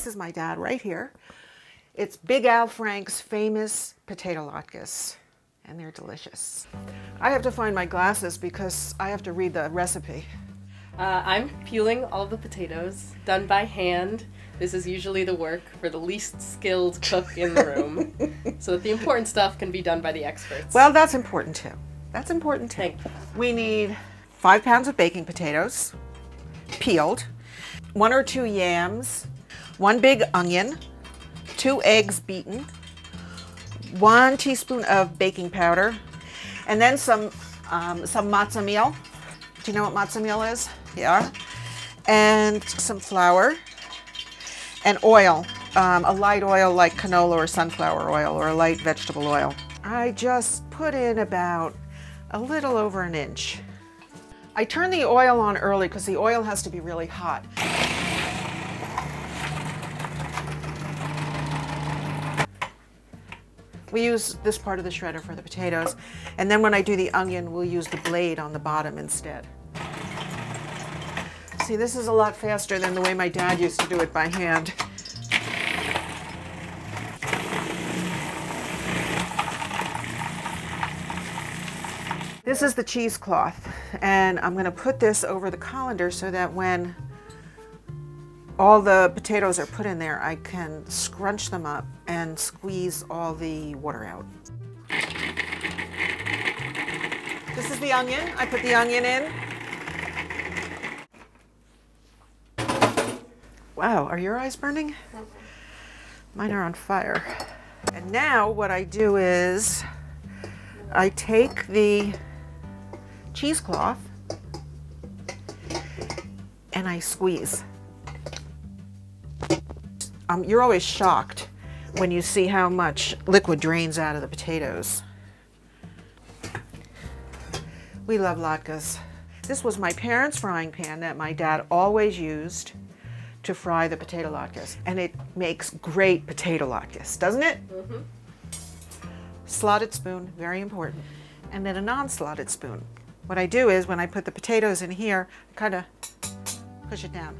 This is my dad right here. It's Big Al Frank's famous potato latkes, and they're delicious. I have to find my glasses because I have to read the recipe. I'm peeling all the potatoes, done by hand. This is usually the work for the least skilled cook in the room, so that the important stuff can be done by the experts. Well, that's important too. That's important too. Thank you. We need 5 pounds of baking potatoes, peeled, 1 or 2 yams, 1 big onion, 2 eggs beaten, 1 teaspoon of baking powder, and then some matzo meal. Do you know what matzo meal is? Yeah. And some flour and oil, a light oil like canola or sunflower oil or a light vegetable oil. I just put in about a little over an inch. I turn the oil on early because the oil has to be really hot. We use this part of the shredder for the potatoes, and then when I do the onion, we'll use the blade on the bottom instead. See, this is a lot faster than the way my dad used to do it by hand. This is the cheesecloth, and I'm going to put this over the colander so that when all the potatoes are put in there, I can scrunch them up and squeeze all the water out. This is the onion. I put the onion in. Wow, are your eyes burning? Mine are on fire. And now what I do is I take the cheesecloth and I squeeze. You're always shocked when you see how much liquid drains out of the potatoes. We love latkes. This was my parents' frying pan that my dad always used to fry the potato latkes, and it makes great potato latkes, doesn't it? Mm-hmm. Slotted spoon, very important, and then a non-slotted spoon. What I do is when I put the potatoes in here, I kind of push it down.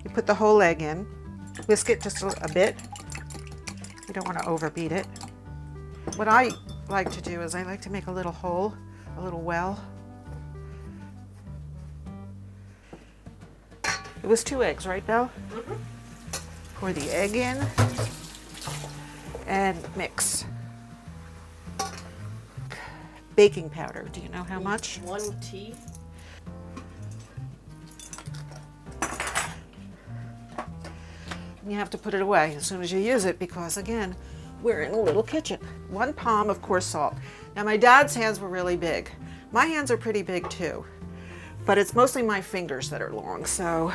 You put the whole egg in, whisk it just a bit. You don't want to overbeat it. What I like to do is I like to make a little hole, a little well. It was 2 eggs, right, Belle? Mm-hmm. Pour the egg in and mix. Baking powder, do you know how much? 1 tea. You have to put it away as soon as you use it because, again, we're in a little kitchen. 1 palm of coarse salt. Now, my dad's hands were really big. My hands are pretty big too, but it's mostly my fingers that are long, so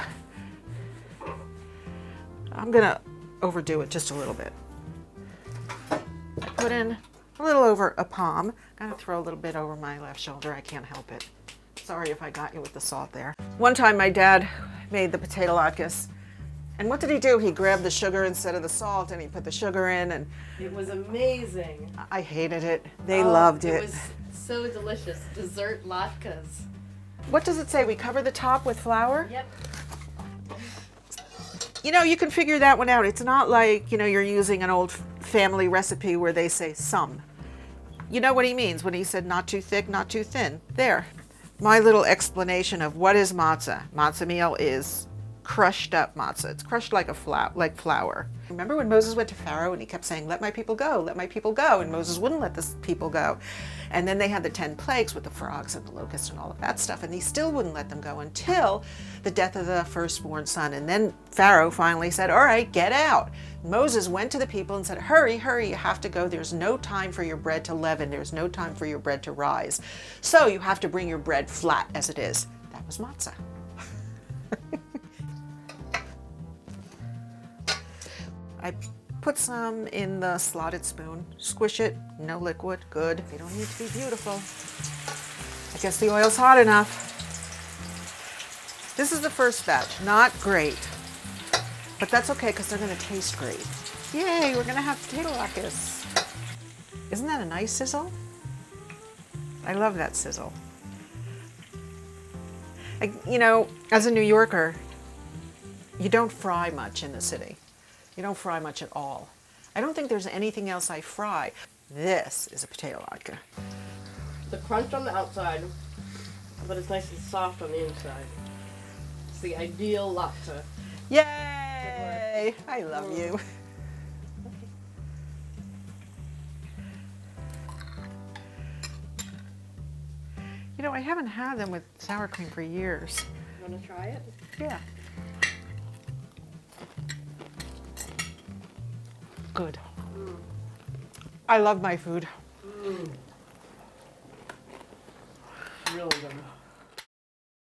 I'm gonna overdo it just a little bit. I put in a little over a palm. I'm gonna throw a little bit over my left shoulder. I can't help it. Sorry if I got you with the salt there. One time my dad made the potato latkes, and what did he do? He grabbed the sugar instead of the salt and he put the sugar in, and it was amazing. I hated it. They loved it. It was so delicious. Dessert latkes. What does it say? We cover the top with flour? Yep. You know, you can figure that one out. It's not like, you know, you're using an old family recipe where they say some. You know what he means when he said not too thick, not too thin. There. My little explanation of what is matzah. Matzah meal is crushed up matzah. It's crushed like flour. Remember when Moses went to Pharaoh and he kept saying, let my people go, let my people go, and Moses wouldn't let the people go. And then they had the 10 plagues with the frogs and the locusts and all of that stuff, and he still wouldn't let them go until the death of the firstborn son. And then Pharaoh finally said, all right, get out. Moses went to the people and said, hurry, hurry, you have to go. There's no time for your bread to leaven. There's no time for your bread to rise. So you have to bring your bread flat as it is. That was matzah. I put some in the slotted spoon, squish it, no liquid, good. They don't need to be beautiful. I guess the oil's hot enough. This is the first batch, not great, but that's okay because they're gonna taste great. Yay, we're gonna have potato latkes. Isn't that a nice sizzle? I love that sizzle. You know, as a New Yorker, You don't fry much in the city. You don't fry much at all. I don't think there's anything else I fry. This is a potato latke. The crunch on the outside, but it's nice and soft on the inside. It's the ideal latke. Yay! I love you. You know, I haven't had them with sour cream for years. You want to try it? Yeah. Good. I love my food.